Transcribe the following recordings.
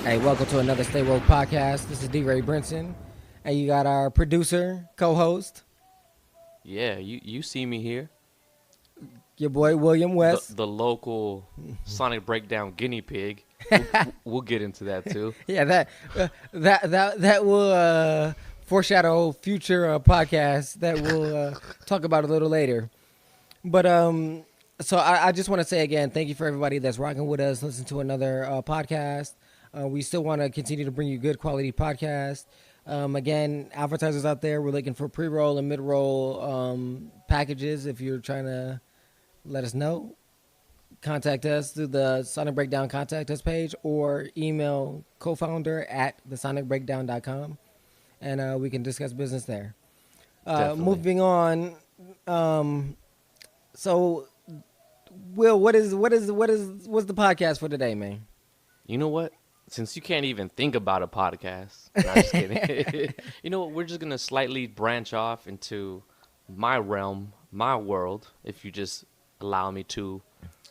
Hey, welcome to another Stay Woke podcast. This is D. Ray Brinson, and you got our producer, co-host, Yeah, you see me here. your boy William West. The local Sonic Breakdown guinea pig. We'll get into that too. Yeah, that will foreshadow future podcasts that we'll talk about a little later. But so I just want to say again, thank you for everybody that's rocking with us, listen to another podcast. We still want to continue to bring you good quality podcasts. Again, advertisers out there, we're looking for pre-roll and mid-roll packages. If you're trying to let us know, contact us through the Sonic Breakdown contact us page or email cofounder@thesonicbreakdown.com, and we can discuss business there. Moving on. So, Will, what's the podcast for today, man? You know what? Since you can't even think about a podcast, no, I'm just kidding. You know what? We're just gonna slightly branch off into my realm, my world. If you just allow me to,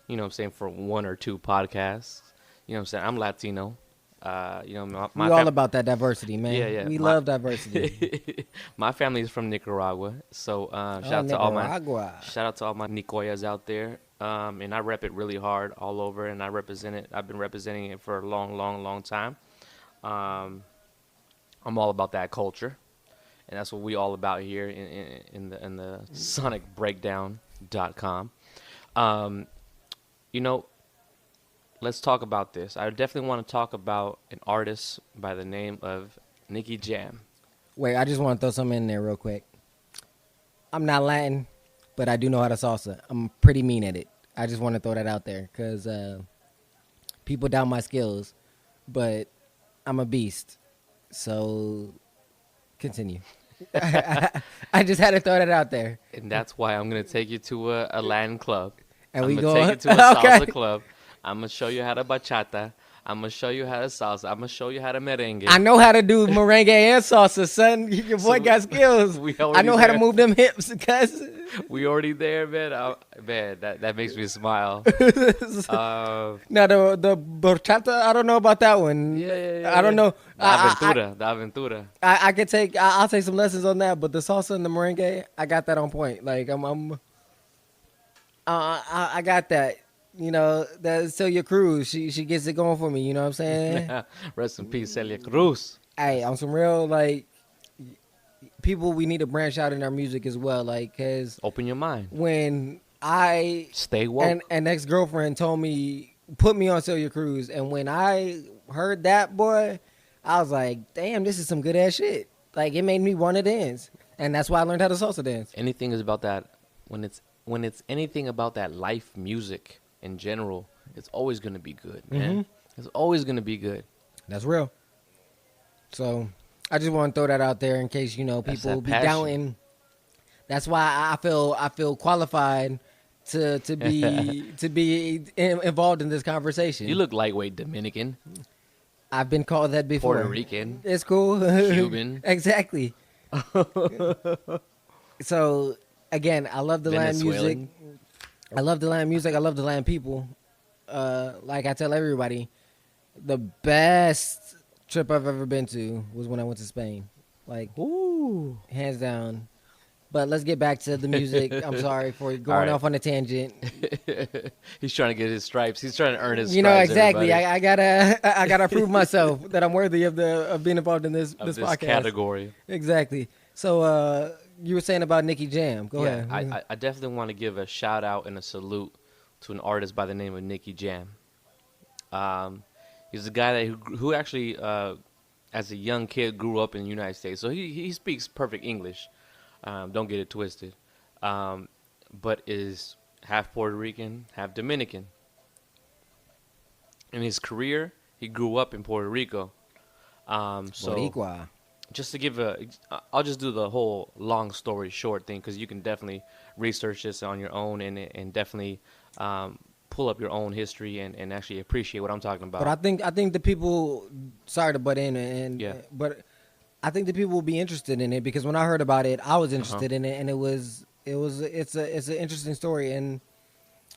you know what I'm saying, for one or two podcasts. You know what I'm saying? I'm Latino. We all about that diversity, man. Yeah. We love diversity. My family is from Nicaragua, so shout out to all my Nicoyas out there. And I rep it really hard all over, and I represent it. I've been representing it for a long time. I'm all about that culture, and that's what we all about here in the sonicbreakdown.com. You know, let's talk about this. I definitely want to talk about an artist by the name of Nicky Jam. Wait, I just want to throw something in there real quick. I'm not Latin, but I do know how to salsa. I'm pretty mean at it. I just want to throw that out there because people doubt my skills, but I'm a beast. So continue. I just had to throw that out there. And that's why I'm going to take you to a Latin club. And I'm we going to take you to a salsa club. I'm going to show you how to bachata. I'm going to show you how to salsa. I'm going to show you how to merengue. I know how to do merengue and salsa, son. Your boy got skills. I know how to move them hips, cuz. We already there, man. Man, that makes me smile. Now, the bachata, I don't know about that one. Yeah. I don't know. The aventura. I could take, I'll take some lessons on that, but the salsa and the merengue, I got that on point. Like, I got that. You know, that's Celia Cruz. She gets it going for me. You know what I'm saying? Rest in peace, Celia Cruz. Hey, on some real, like, people, we need to branch out in our music as well. Like, because open your mind. When I stay woke, and an ex-girlfriend put me on Celia Cruz, and when I heard that, boy, I was like, damn, this is some good ass shit. Like, it made me want to dance, and that's why I learned how to salsa dance. Anything is about that. When it's anything about that life music in general, it's always going to be good, man. Mm-hmm. It's always going to be good. That's real. So I just want to throw that out there in case, you know, people be doubting. That's why I feel qualified to be involved in this conversation. You look lightweight Dominican. I've been called that before. Puerto Rican. It's cool. Cuban. Exactly. So again, I love the Latin music. I love the Latin music. I love the Latin people. Like I tell everybody, the best trip I've ever been to was when I went to Spain. Like, ooh, hands down. But let's get back to the music. I'm sorry for going off on a tangent. He's trying to get his stripes. He's trying to earn his stripes. You know, exactly. I gotta prove myself that I'm worthy of being involved in this podcast category. Exactly. So you were saying about Nicky Jam. Go ahead. I definitely want to give a shout out and a salute to an artist by the name of Nicky Jam. He's a guy who actually, as a young kid, grew up in the United States. So he speaks perfect English. Don't get it twisted. But is half Puerto Rican, half Dominican. In his career, he grew up in Puerto Rico. Boricua. Just to give I'll just do the whole long story short thing because you can definitely research this on your own and definitely pull up your own history and actually appreciate what I'm talking about. But I think the people, sorry to butt in, but I think the people will be interested in it because when I heard about it, I was interested in it, and it's an interesting story. And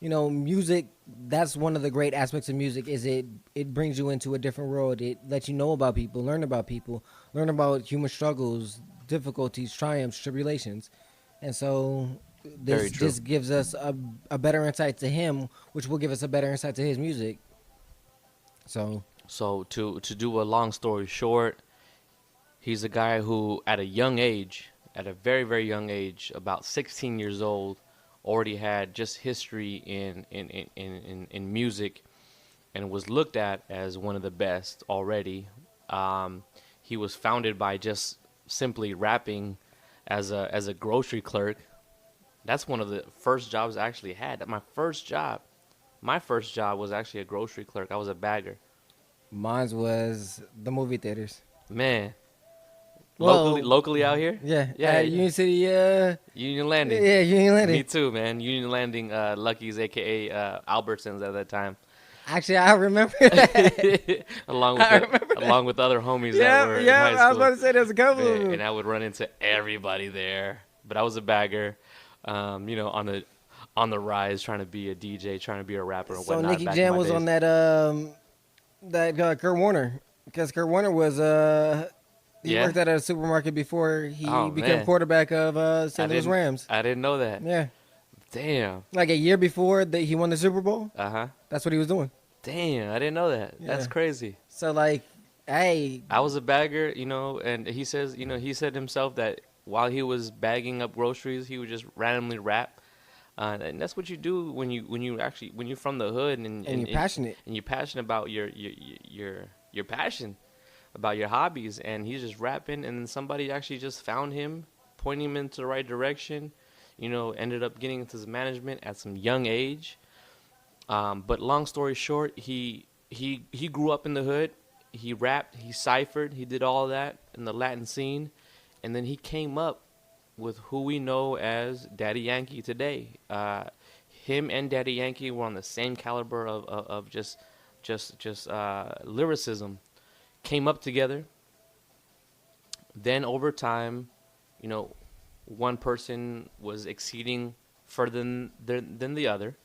music, that's one of the great aspects of music is it brings you into a different world. It lets you know about people, learn about human struggles, difficulties, triumphs, tribulations. And so Very this true. just gives us a better insight to him, which will give us a better insight to his music. So So to do a long story short, he's a guy who, at a young age, at a very very young age, about 16 years old, already had just history in music, and was looked at as one of the best already. He was founded by just simply rapping as a grocery clerk. That's one of the first jobs I actually had. My first job was actually a grocery clerk. I was a bagger. mine was the movie theaters. Man, locally, Well, locally out here. yeah, Yeah, at yeah. Union City, Union Landing. yeah, Union Me Landing. too, man. Union Landing, Lucky's, aka Albertsons at that time, Actually, I remember that. along with I remember that. along with other homies that Yeah, were in yeah. high I was school. about to say there's a couple of Man, them. and I would run into everybody there. But I was a bagger, on the rise, trying to be a DJ, trying to be a rapper and So whatnot. Nicky Back in Jam my was days. on that Kurt Warner, because Kurt Warner was he Yeah? worked at a supermarket before he Oh, became man. quarterback of St. Louis didn't- Rams. I didn't know that. Yeah, Damn. like a year before that he won the Super Bowl. Uh-huh. That's what he was doing. Damn, I didn't know that. That's Yeah. crazy. So like, hey, I was a bagger, and he says, he said himself that while he was bagging up groceries, he would just randomly rap. And that's what you do when you're from the hood and you're passionate. and you're passionate about your passion, about your hobbies, and he's just rapping, and then somebody actually just found him, pointing him into the right direction, ended up getting into his management at some young age. But long story short, he grew up in the hood. He rapped, he ciphered, he did all that in the Latin scene, and then he came up with who we know as Daddy Yankee today. Him and Daddy Yankee were on the same caliber of just lyricism. Came up together. Then over time, one person was exceeding further than the other.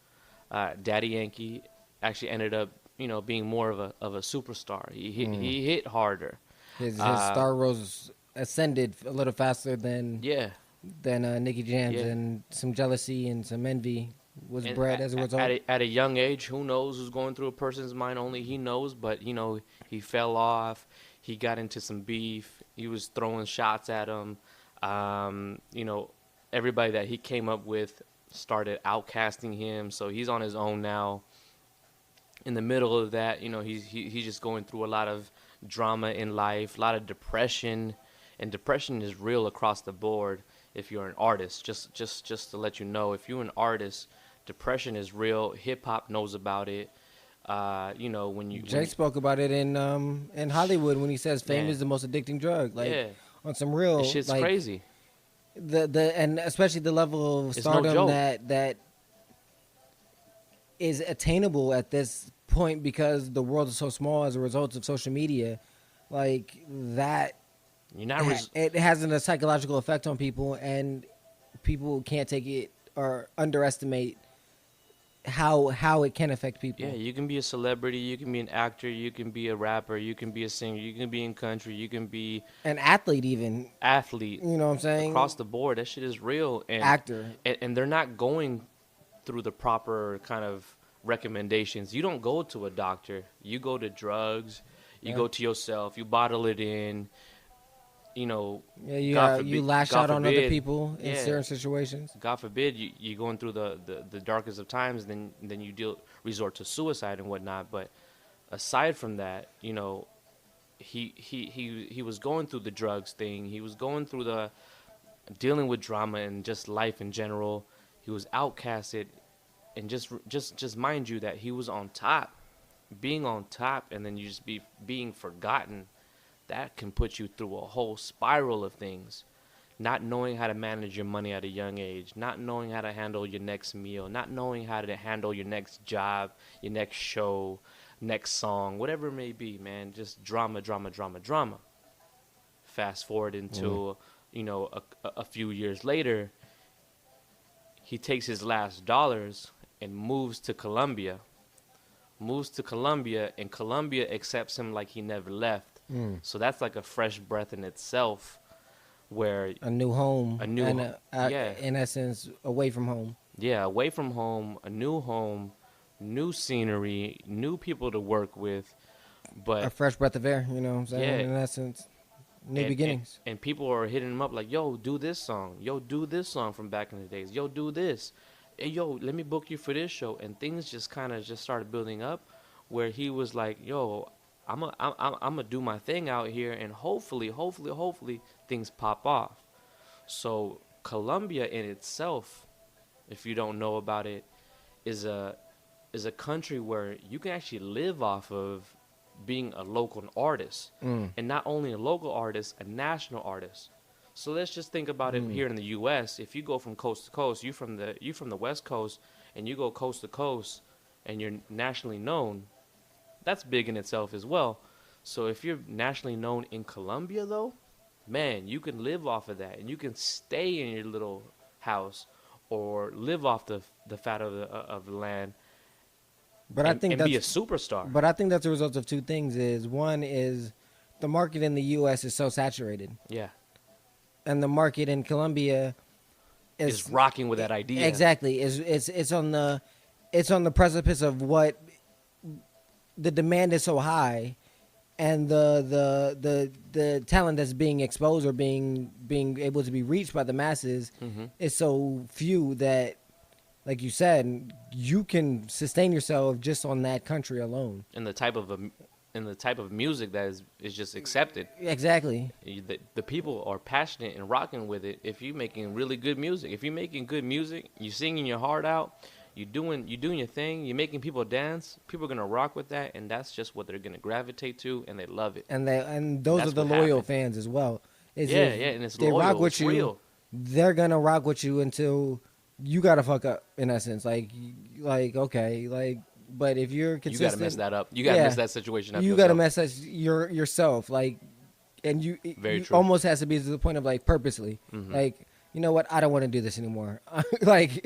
Daddy Yankee actually ended up, being more of a superstar. He hit harder. His star rose ascended a little faster than Yeah. Nicky Jam's, Yeah. and some jealousy and some envy was And bred as a result. At a young age, who knows who's going through a person's mind? Only he knows. But he fell off. He got into some beef. He was throwing shots at him. Everybody that he came up with started outcasting him. So he's on his own now. In the middle of that, he's just going through a lot of drama in life, a lot of depression, and depression is real across the board. If you're an artist, just to let you know, if you're an artist, depression is real. Hip hop knows about it. Jay spoke about it in Hollywood when he says fame Man. is the most addicting drug. Like, yeah, on some real, this shit's like, crazy. and especially the level of It's no stardom joke. that is attainable at this point because the world is so small as a result of social media. Like that, You're not. it has a psychological effect on people, and people can't take it or underestimate how it can affect people. Yeah, you can be a celebrity, you can be an actor, you can be a rapper, you can be a singer, you can be in country, you can be An athlete, even, athlete. you know what I'm saying? Across the board, that shit is real. And Actor. and they're not going through the proper kind of recommendations. You don't go to a doctor. You go to drugs. You Yeah. go to yourself. You bottle it in. Yeah, God you forbid- lash God out on other forbid. people in Yeah. certain situations. God forbid you're going through the darkest of times, then you resort to suicide and whatnot. But aside from that, he was going through the drugs thing. He was going through the dealing with drama and just life in general. He was outcasted, and just mind you that he was on top, being on top, and then you just being forgotten. That can put you through a whole spiral of things. Not knowing how to manage your money at a young age, not knowing how to handle your next meal, not knowing how to handle your next job, your next show, next song, whatever it may be, man. Just drama. Fast forward into, a few years later, he takes his last dollars and moves to Colombia, and Colombia accepts him like he never left. So that's like a fresh breath in itself, where a new home, and yeah, in essence, away from home. Yeah, away from home, a new home, new scenery, new people to work with, A but fresh breath of air, you know what I'm saying? yeah, In essence, new beginnings. And people are hitting him up like, yo, do this song. Yo, do this song from back in the days. Yo, do this. Hey, yo, let me book you for this show. And things just kind of just started building up, where he was like, yo, I'm gonna do my thing out here, and hopefully things pop off. So Colombia in itself, if you don't know about it, is a country where you can actually live off of being a local artist, and not only a local artist, a national artist. So let's just think about it here in the U.S. If you go from coast to coast, you from the West Coast, and you go coast to coast, and you're nationally known, that's big in itself as well. So if you're nationally known in Colombia, though, man, you can live off of that, and you can stay in your little house or live off the fat of the land. But I think that's be a superstar. But I think that's a result of two things. One is the market in the U.S. is so saturated. Yeah. And the market in Colombia is rocking with that idea. Exactly. It's on the precipice of what the demand is so high, and the talent that's being exposed or being able to be reached by the masses is so few that, like you said, you can sustain yourself just on that country alone. And the type of music that is just accepted. Exactly. The people are passionate and rocking with it. If you're making really good music, you're singing your heart out, you're doing your thing, you're making people dance, people are gonna rock with that, and that's just what they're gonna gravitate to, and they love it. And those are the loyal fans as well. And it's they loyal, rock with it's you. Real. They're gonna rock with you until you gotta fuck up, in essence. Like okay, like, but if you're consistent, you gotta mess that up. You gotta mess that situation up. You gotta mess that yourself, like, and you almost has to be to the point of like purposely, like, you know what, I don't want to do this anymore, like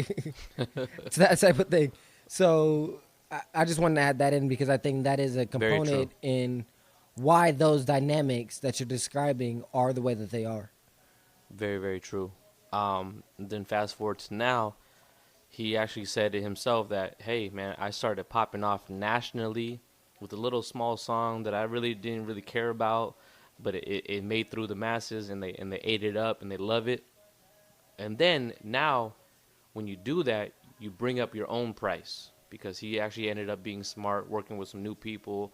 it's that type of thing. So I just wanted to add that in because I think that is a component in why those dynamics that you're describing are the way that they are. Very, very true. Then fast forward to now, he actually said to himself that, hey, man, I started popping off nationally with a little small song that I really didn't really care about, but it made through the masses, and they ate it up, and they love it. And then now, when you do that, you bring up your own price, because he actually ended up being smart, working with some new people,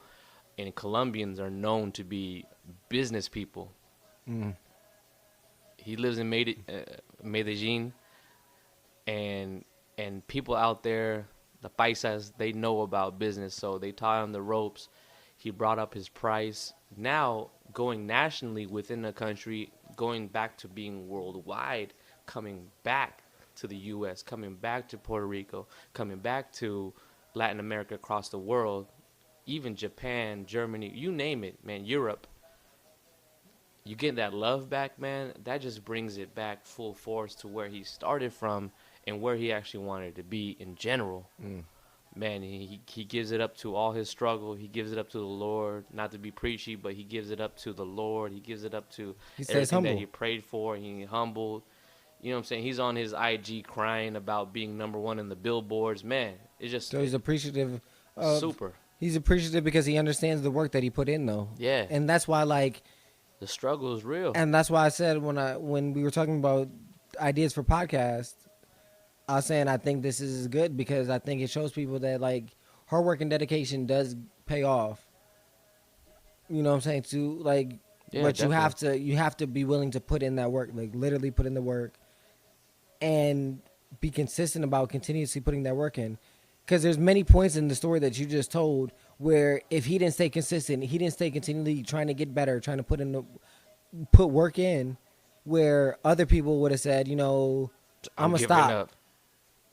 and Colombians are known to be business people. He lives in Medellin, and people out there, the paisas, they know about business, so they taught him the ropes. He brought up his price. Now, going nationally within the country, going back to being worldwide, coming back to the U.S., coming back to Puerto Rico, coming back to Latin America, across the world, even Japan, Germany, you name it, man, Europe. You get that love back, man, that just brings it back full force to where he started from and where he actually wanted to be in general. Man, he gives it up to all his struggle. He gives it up to the Lord. Not to be preachy, but he gives it up to the Lord. He gives it up to everything that he prayed for. He humbled. You know what I'm saying? He's on his IG crying about being #1 in the billboards. Man, it's just... So he's appreciative. Super. He's appreciative because he understands the work that he put in, though. Yeah. And that's why, like... the struggle is real. And that's why I said when we were talking about ideas for podcasts, I was saying I think this is good because I think it shows people that, like, hard work and dedication does pay off. You know what I'm saying? To, like, but definitely. you have to be willing to put in that work, like literally put in the work, and be consistent about continuously putting that work in. Because there's many points in the story that you just told where if he didn't stay consistent, he didn't stay continually trying to get better, trying to put work in, where other people would have said, you know, I'm gonna stop. Up.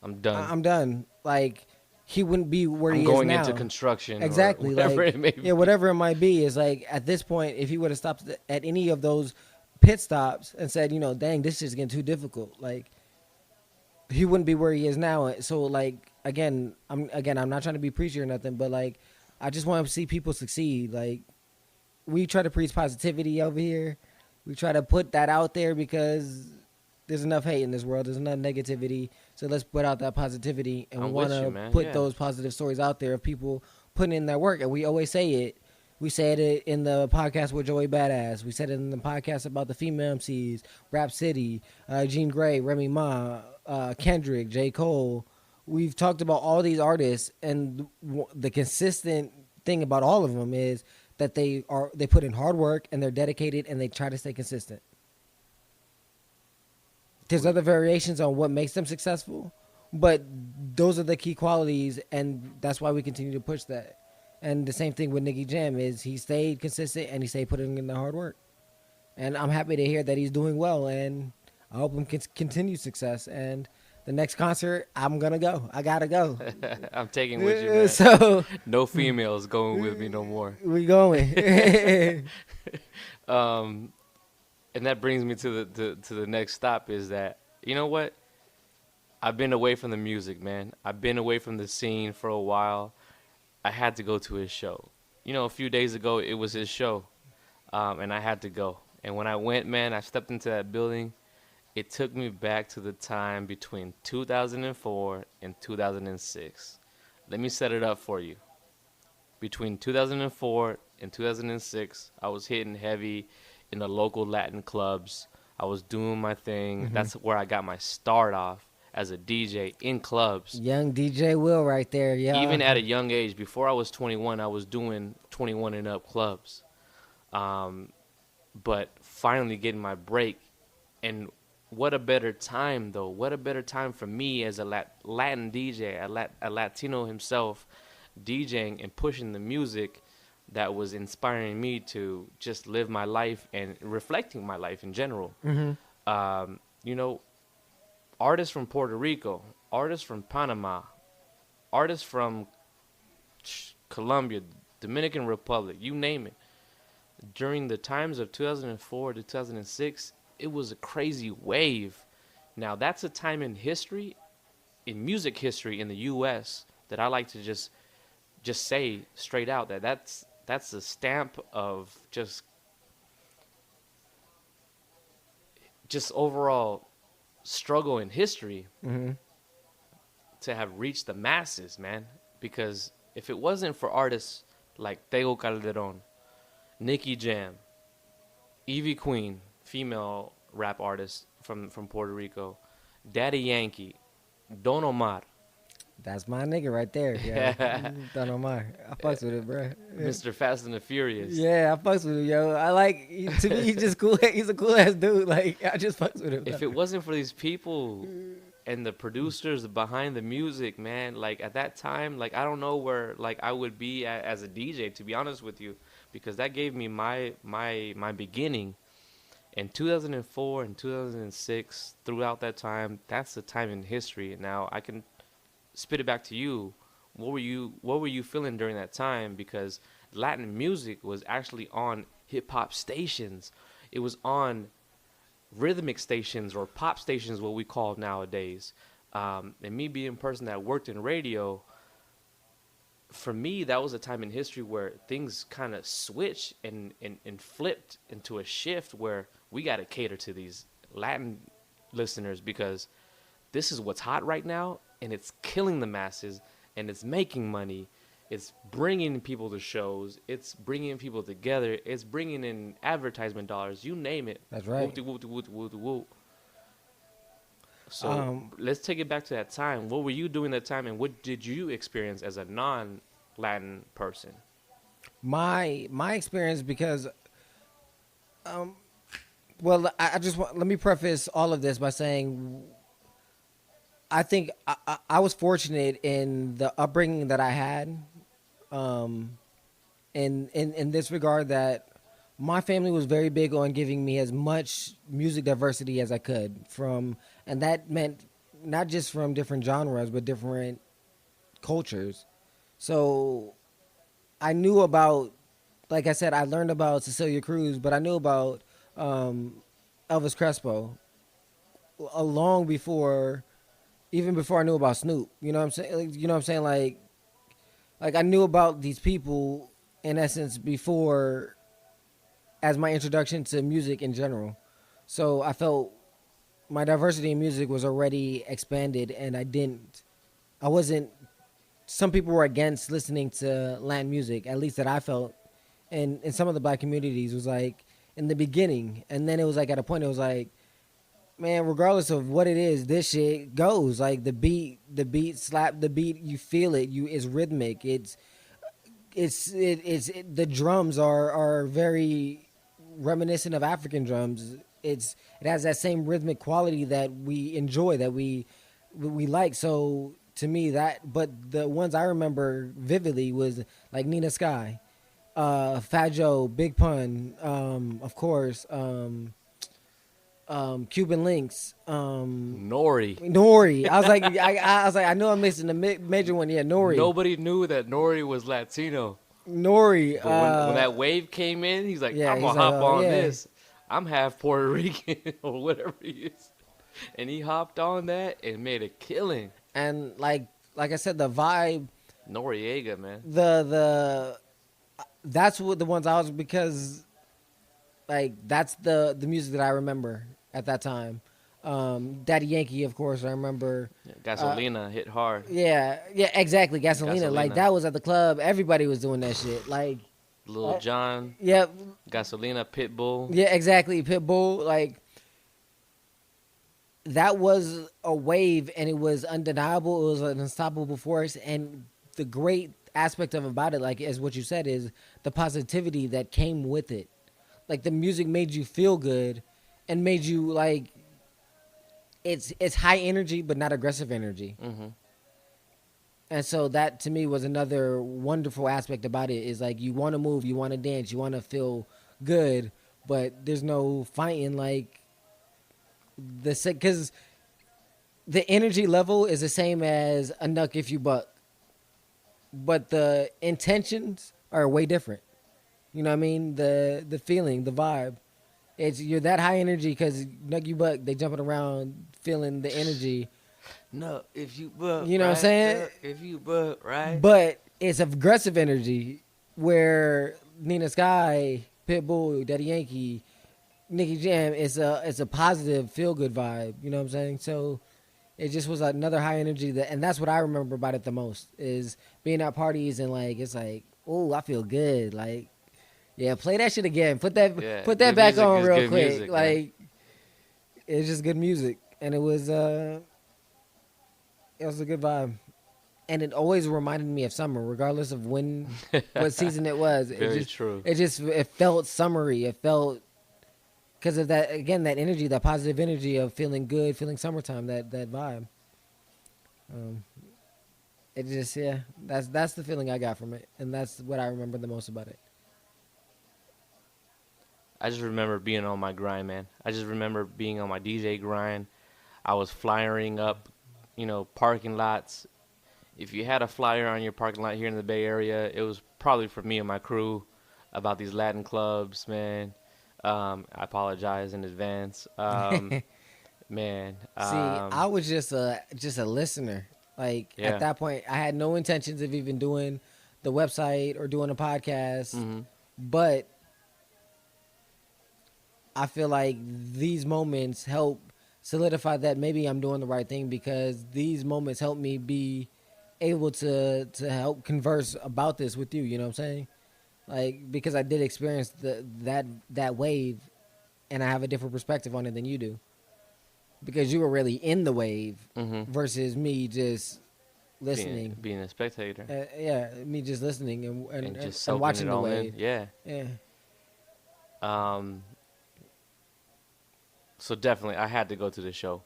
I'm done. I'm done. Like, he wouldn't be where he is now. I'm going into construction. Exactly. Or whatever like, it may be. Yeah, whatever it might be. Is like, at this point, if he would have stopped at any of those pit stops and said, you know, dang, this is getting too difficult. Like, he wouldn't be where he is now. So like again, I'm not trying to be preachy or nothing, but like I just want to see people succeed. Like we try to preach positivity over here. We try to put that out there because there's enough hate in this world. There's enough negativity. So let's put out that positivity, and we want to put those positive stories out there of people putting in their work. And we always say it. We said it in the podcast with Joey Badass. We said it in the podcast about the female MCs, Rap City, Jean Grey, Remy Ma, Kendrick, J. Cole. We've talked about all these artists, and the consistent thing about all of them is that they put in hard work and they're dedicated and they try to stay consistent. There's other variations on what makes them successful, but those are the key qualities, and that's why we continue to push that. And the same thing with Nicky Jam is he stayed consistent and he stayed putting in the hard work. And I'm happy to hear that he's doing well, and I hope him continue success. And the next concert, I'm going to go. I got to go. I'm taking with you, man. So, no females going with me no more. We going. And that brings me to the next stop is that, you know what? I've been away from the music, man. I've been away from the scene for a while. I had to go to his show. You know, a few days ago, it was his show, and I had to go. And when I went, man, I stepped into that building. It took me back to the time between 2004 and 2006. Let me set it up for you. Between 2004 and 2006, I was hitting heavy in the local Latin clubs. I was doing my thing. Mm-hmm. That's where I got my start off as a DJ in clubs. Young DJ Will right there, yeah. Even at a young age, before I was 21, I was doing 21 and up clubs. But finally getting my break. And what a better time, though. What a better time for me as a Latin DJ, a Latino himself, DJing and pushing the music that was inspiring me to just live my life and reflecting my life in general. Mm-hmm. You know, artists from Puerto Rico, artists from Panama, artists from Colombia, Dominican Republic, you name it. During the times of 2004 to 2006, it was a crazy wave. Now, that's a time in history, in music history in the U.S., that I like to just say straight out that that's a stamp of just overall struggle in history. Mm-hmm. To have reached the masses, man. Because if it wasn't for artists like Tego Calderon, Nicky Jam, Evie Queen, female rap artist from Puerto Rico, Daddy Yankee, Don Omar. That's my nigga right there. Yeah. Don Omar. I fucks with it, bro. Mr. Fast and the Furious. Yeah, I fucks with him, yo. I like, to me, he's just cool. He's a cool ass dude. Like, I just fucks with him. If it wasn't for these people and the producers behind the music, man, like at that time, like I don't know where like I would be as a DJ, to be honest with you, because that gave me my beginning. In 2004 and 2006, throughout that time, that's the time in history. Now I can spit it back to you. What were you feeling during that time? Because Latin music was actually on hip hop stations. It was on rhythmic stations or pop stations, what we call nowadays. And me being a person that worked in radio, for me, that was a time in history where things kind of switched and flipped into a shift where we got to cater to these Latin listeners because this is what's hot right now, and it's killing the masses, and it's making money. It's bringing people to shows. It's bringing people together. It's bringing in advertisement dollars. You name it. That's right. Whoop. So let's take it back to that time. What were you doing that time, and what did you experience as a non-Latin person? My experience, because, well, I just want, let me preface all of this by saying, I think I was fortunate in the upbringing that I had, in this regard, that my family was very big on giving me as much music diversity as I could and that meant not just from different genres, but different cultures. So I knew about, like I said, I learned about Cecilia Cruz, but I knew about Elvis Crespo long before even before I knew about Snoop. You know what I'm saying? You know what I'm saying? Like I knew about these people in essence before as my introduction to music in general. So I felt my diversity in music was already expanded, and I wasn't. Some people were against listening to Latin music, at least that I felt, and in some of the black communities was like in the beginning, and then it was like at a point it was like, man, regardless of what it is, this shit goes. Like the beat slap, the beat, you feel it. It's rhythmic. The drums are very reminiscent of African drums. It has that same rhythmic quality that we enjoy, that we like. So to me but the ones I remember vividly was like Nina Sky, Fat Joe, Big Pun, of course, Cuban Links, Nori. I was like, I know I'm missing the major one. Yeah, Nori. Nobody knew that Nori was Latino. Nori. But when that wave came in, he's like, I'm gonna hop on this. I'm half Puerto Rican or whatever he is, and he hopped on that and made a killing. And like I said, the vibe. Noriega, man. That's what the ones I was, because like that's the music that I remember at that time. Daddy Yankee, of course, I remember. Gasolina hit hard. Yeah, exactly. Gasolina. Like that was at the club. Everybody was doing that shit. Like Lil Jon. Yep. Gasolina, Pitbull. Yeah, exactly. Pitbull. Like that was a wave, and it was undeniable. It was an unstoppable force, and the great aspect about it, like as what you said, is the positivity that came with it. Like the music made you feel good, and made you like. It's high energy, but not aggressive energy. Mm-hmm. And so that to me was another wonderful aspect about it. Is like you want to move, you want to dance, you want to feel good, but there's no fighting. Like because the energy level is the same as a Nuck If You Buck, but the intentions are way different. You know what I mean? The feeling, the vibe. You're that high energy because Nuck You Buck, they jumping around feeling the energy. No, if you buck, you know right? What I'm saying? If you buck, right? But it's aggressive energy where Nina Sky, Pitbull, Daddy Yankee, Nicky Jam is a positive, feel good vibe. You know what I'm saying? So it just was another high energy and that's what I remember about it the most is being at parties and like it's like, oh, I feel good. Like, yeah, play that shit again. Put that back on real quick. Music, like, it's just good music, and it was a good vibe, and it always reminded me of summer, regardless of what season it was. Very true. It felt summery. It felt because of that again, that energy, that positive energy of feeling good, feeling summertime. That vibe. It just that's the feeling I got from it, and that's what I remember the most about it. I just remember being on my grind, man. I just remember being on my DJ grind. I was flyering up, parking lots. If you had a flyer on your parking lot here in the Bay Area, it was probably for me and my crew about these Latin clubs, man. I apologize in advance. Man. See, I was just a listener. Like, at that point, I had no intentions of even doing the website or doing a podcast. Mm-hmm. But I feel like these moments help solidify that maybe I'm doing the right thing, because these moments help me be able to help converse about this with you. You know what I'm saying? Like, because I did experience that wave, and I have a different perspective on it than you do. Because you were really in the wave versus me just listening, being a spectator. Me just listening and just and watching the wave. Yeah. So definitely, I had to go to the show.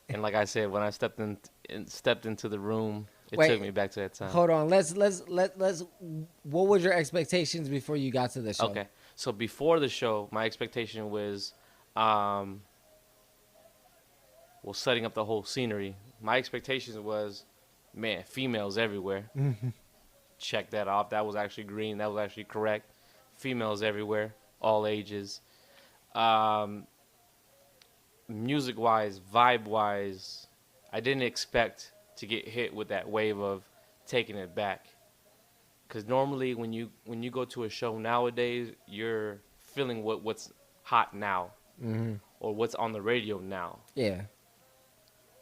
And like I said, when I stepped into the room, it took me back to that time. Hold on, let's. What was your expectations before you got to the show? Okay, so before the show, my expectation was, setting up the whole scenery. My expectations was, man, females everywhere. Check that off. That was actually green. That was actually correct. Females everywhere, all ages. Man, music-wise, vibe-wise, I didn't expect to get hit with that wave of taking it back. Because normally when you go to a show nowadays, you're feeling what's hot now, or what's on the radio now. Yeah.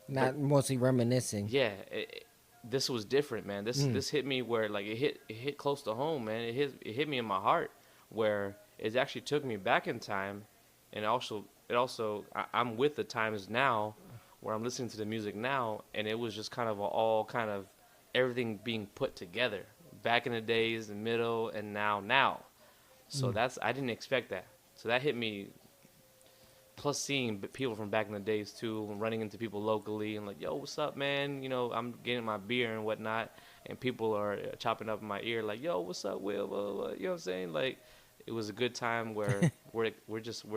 Not mostly reminiscing. Yeah, this was different, man. This hit me where like it hit close to home, man. It hit me in my heart, where it actually took me back in time, and I'm with the times now, where I'm listening to the music now, and it was just kind of all kind of everything being put together. Back in the days, the middle, and now. So I didn't expect that. So that hit me. Plus seeing people from back in the days too, running into people locally and like, yo, what's up, man? You know, I'm getting my beer and whatnot, and people are chopping up in my ear like, yo, what's up, Will? Blah, blah, blah. You know what I'm saying? Like, it was a good time where we're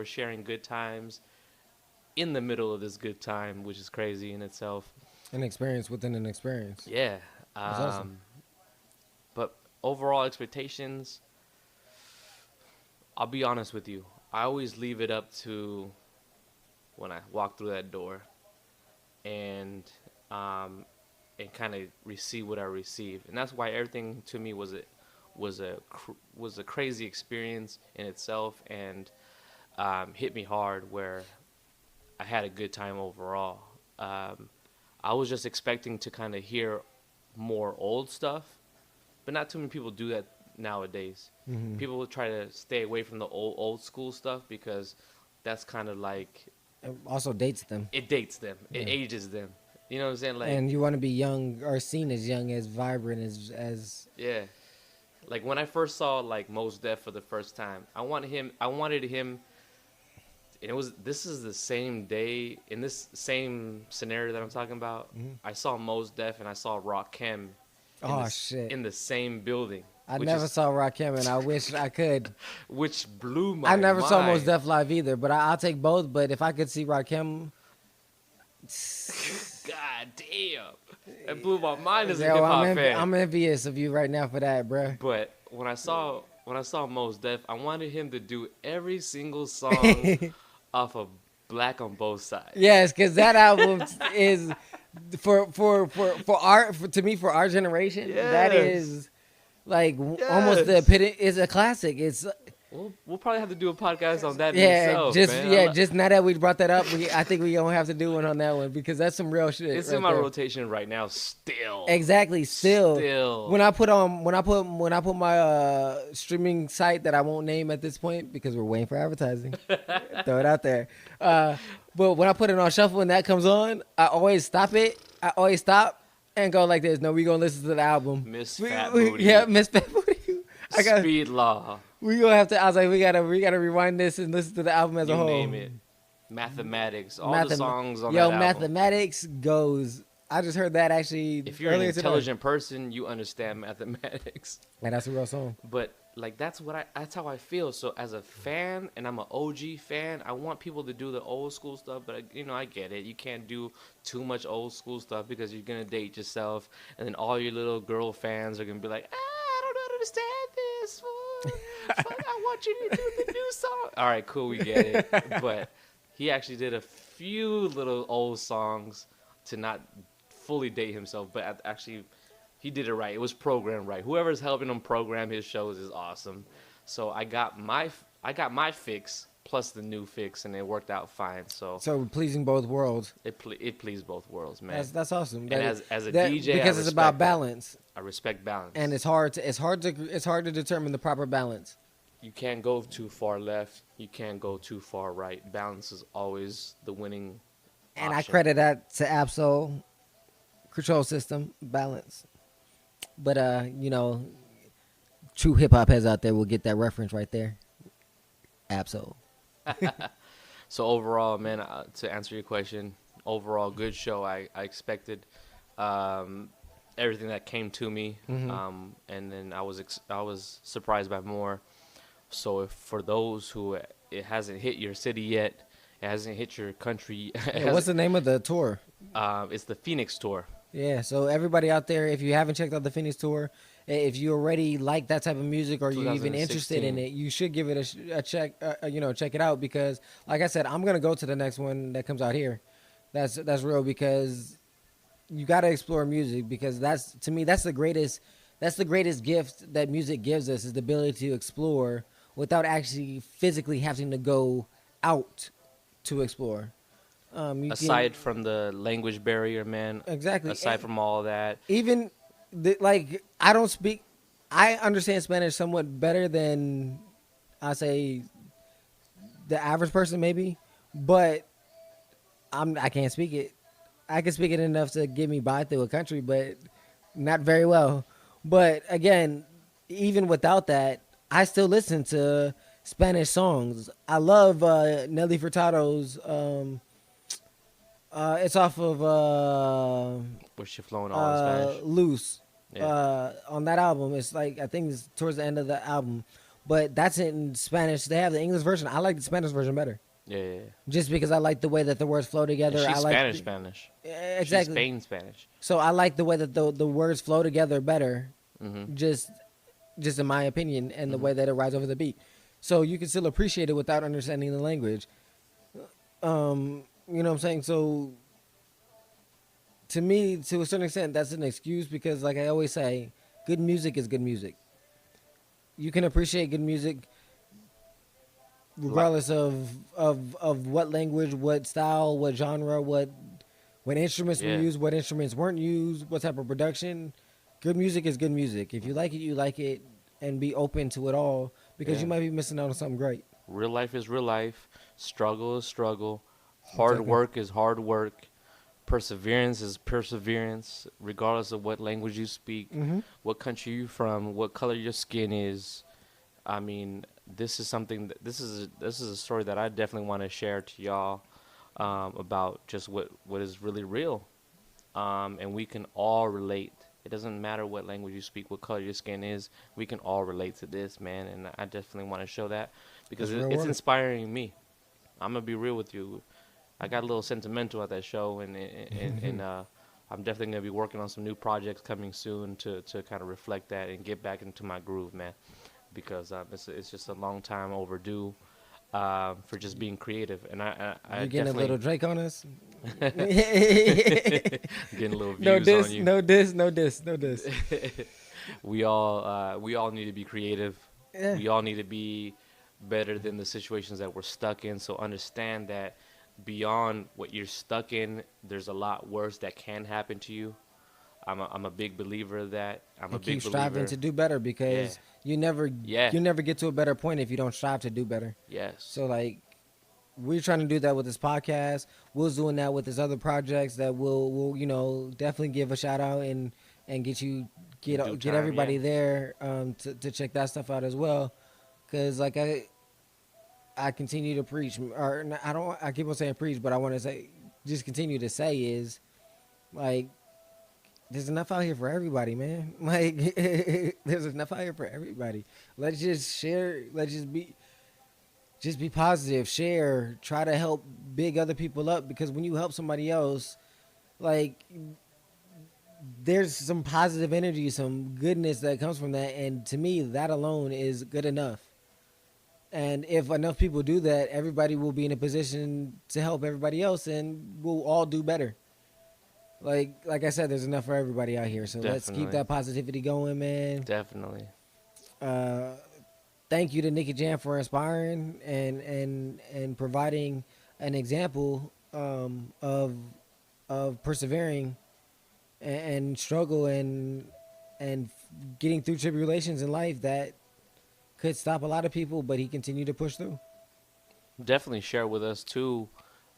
sharing good times in the middle of this good time, which is crazy in itself. An experience within an experience. Yeah. That's awesome. But overall expectations, I'll be honest with you. I always leave it up to when I walk through that door and kind of receive what I receive. And that's why everything to me was a crazy experience in itself, and hit me hard where I had a good time overall. I was just expecting to kind of hear more old stuff, but not too many people do that nowadays. People will try to stay away from the old school stuff because that's kind of like, it also dates them. It dates them. Yeah. It ages them. You know what I'm saying? Like, and you want to be young or seen as young, as vibrant as yeah. Like when I first saw like Mos Def for the first time, I wanted him, and this is the same day in this same scenario that I'm talking about. I saw Mos Def and I saw Rakim in the same building. I never saw Rakim, and I wish I could. Which blew my mind. I never saw Mos Def live either, but I'll take both. But if I could see Rakim, God damn, that blew my mind as a hip hop fan. I'm envious of you right now for that, bro. But when I saw Mos Def, I wanted him to do every single song off of Black on Both Sides. Yes, because that album is for our generation. Yes. That is. Like, almost the epitome is a classic. It's we'll probably have to do a podcast on that. Itself, just now that we brought that up, I think we gonna have to do one on that one because that's some real shit. It's in my rotation right now. Still, exactly. Still, when I put my streaming site that I won't name at this point because we're waiting for advertising. Throw it out there. But when I put it on shuffle and that comes on, I always stop it. And go like this. No, we gonna listen to the album. Miss Fat Booty. Yeah, Miss Fat Booty. Speed Law. We gonna have to. I was like, we gotta rewind this and listen to the album as a whole. Name it. Mathematics. All the songs on that album. Mathematics goes. I just heard that actually. If you're an intelligent person, you understand mathematics. And that's a real song. But like that's how I feel. So as a fan, and I'm an OG fan, I want people to do the old school stuff. But I get it. You can't do too much old school stuff because you're gonna date yourself, and then all your little girl fans are gonna be like, I don't understand this. I want you to do the new song. All right, cool, we get it. But he actually did a few little old songs to not fully date himself, but actually. He did it right. It was programmed right. Whoever's helping him program his shows is awesome. So I got my fix plus the new fix, and it worked out fine. So pleasing both worlds. It pleased both worlds, man. That's awesome. And as a DJ, because it's about balance. I respect balance. And it's hard to determine the proper balance. You can't go too far left. You can't go too far right. Balance is always the winning. And option. I credit that to Absol Control System Balance. But, true hip-hop heads out there will get that reference right there. Absol. So, overall, man, to answer your question, overall, good show. I expected everything that came to me, and then I was surprised by more. So, for those who it hasn't hit your city yet, it hasn't hit your country. What's the name of the tour? It's the Phoenix Tour. Yeah, so everybody out there, if you haven't checked out the Phoenix Tour, If you already like that type of music or you're even interested 2016. in it, you should give it a check. Check it out because, like I said, I'm gonna go to the next one that comes out here. That's real because you got to explore music because that's to me that's the greatest gift that music gives us is the ability to explore without actually physically having to go out to explore. Aside from the language barrier, man. Exactly. Aside from all that, Even I understand Spanish somewhat better than I say the average person maybe, but I can't speak it. I can speak it enough to get me by through a country, but not very well. But again, even without that, I still listen to Spanish songs. I love Nelly Furtado's. It's off of where she flowing all in Spanish. Loose. Yeah. On that album, it's like I think it's towards the end of the album, but that's in Spanish. They have the English version. I like the Spanish version better. Yeah. Just because I like the way that the words flow together. And she's I like Spanish. Exactly. She's Spain Spanish. So I like the way that the words flow together better. Mm-hmm. Just in my opinion, and the way that it rides over the beat. So you can still appreciate it without understanding the language. You know what I'm saying? So to me, to a certain extent, that's an excuse because, like I always say, good music is good music. You can appreciate good music regardless of what language, what style, what genre, what instruments were used, what instruments weren't used, what type of production. Good music is good music. If you like it, you like it, and be open to it all because you might be missing out on something great. Real life is real life. Struggle is struggle. Hard work is hard work. Perseverance is perseverance, regardless of what language you speak, what country you're from, what color your skin is. I mean, this is something this is a story that I definitely want to share to y'all about just what is really real, and we can all relate. It doesn't matter what language you speak, what color your skin is. We can all relate to this, man, and I definitely want to show that because it's inspiring me. I'm gonna be real with you. I got a little sentimental at that show, and I'm definitely gonna be working on some new projects coming soon to kind of reflect that and get back into my groove, man. Because it's just a long time overdue for just being creative, and I you getting a little Drake on us? Getting a little views on you. No diss. We all need to be creative. Yeah. We all need to be better than the situations that we're stuck in. So understand that beyond what you're stuck in, there's a lot worse that can happen to you. I'm a big believer of that. Keep striving to do better because you never get to a better point if you don't strive to do better. Yes. So like we're trying to do that with this podcast. Will's doing that with his other projects that we'll definitely give a shout out and get everybody there to check that stuff out as well. Cause like I continue to preach, or I keep on saying preach, but I want to say just continue to say is like. There's enough out here for everybody, man. Like, there's enough out here for everybody. Let's just share. Let's just be positive. Share. Try to help big other people up because when you help somebody else, like, there's some positive energy, some goodness that comes from that. And to me, that alone is good enough. And if enough people do that, everybody will be in a position to help everybody else, and we'll all do better. Like I said, there's enough for everybody out here. So Let's keep that positivity going, man. Definitely. Thank you to Nicky Jam for inspiring and providing an example of persevering and struggle and getting through tribulations in life that could stop a lot of people, but he continued to push through. Definitely share with us too.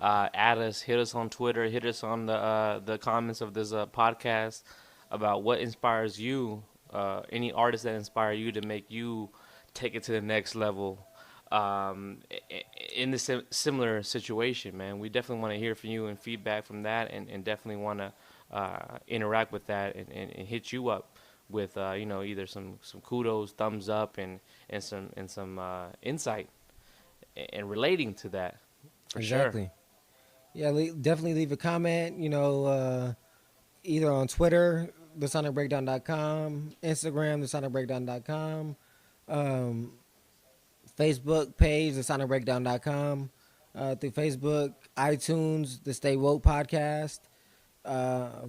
Add us, hit us on Twitter, hit us on the comments of this podcast about what inspires you, any artists that inspire you to make you take it to the next level in this similar situation, man. We definitely want to hear from you and feedback from that, and definitely want to interact with that and hit you up with either some kudos, thumbs up, and some insight and relating to that. For exactly. Sure. Yeah, definitely leave a comment, either on Twitter, thesonicbreakdown.com, Instagram, thesonicbreakdown.com, Facebook page, thesonicbreakdown.com, through Facebook, iTunes, the Stay Woke podcast, SoundCloud,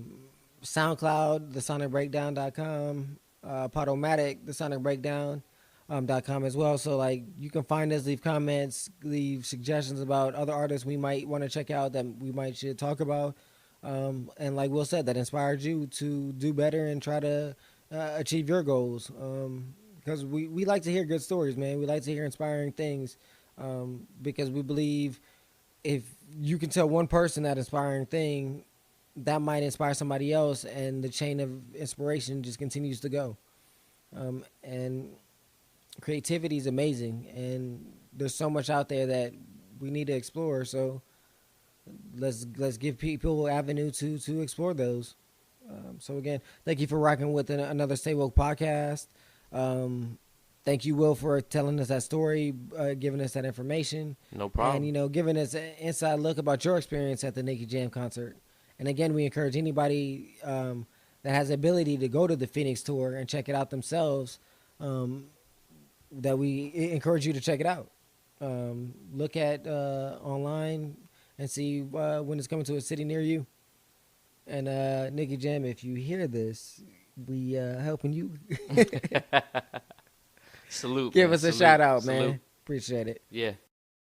thesonicbreakdown.com, Podomatic, thesonicbreakdown.com as well. So like you can find us, leave comments, leave suggestions about other artists we might want to check out that we might should talk about. And like Will said, that inspired you to do better and try to achieve your goals. Because we like to hear good stories, man. We like to hear inspiring things, because we believe if you can tell one person that inspiring thing, that might inspire somebody else, and the chain of inspiration just continues to go. And creativity is amazing, and there's so much out there that we need to explore. So let's give people avenue to explore those. So again, thank you for rocking with another Stay Woke podcast. Thank you, Will, for telling us that story, giving us that information. No problem. And, giving us an inside look about your experience at the Nicky Jam concert. And again, we encourage anybody that has the ability to go to the Phoenix tour and check it out themselves, that we encourage you to check it out. Look at online and see when it's coming to a city near you. And Nicky Jam, if you hear this, we helping you. Salute. Give us a shout out, Salute. man. Appreciate it. Yeah.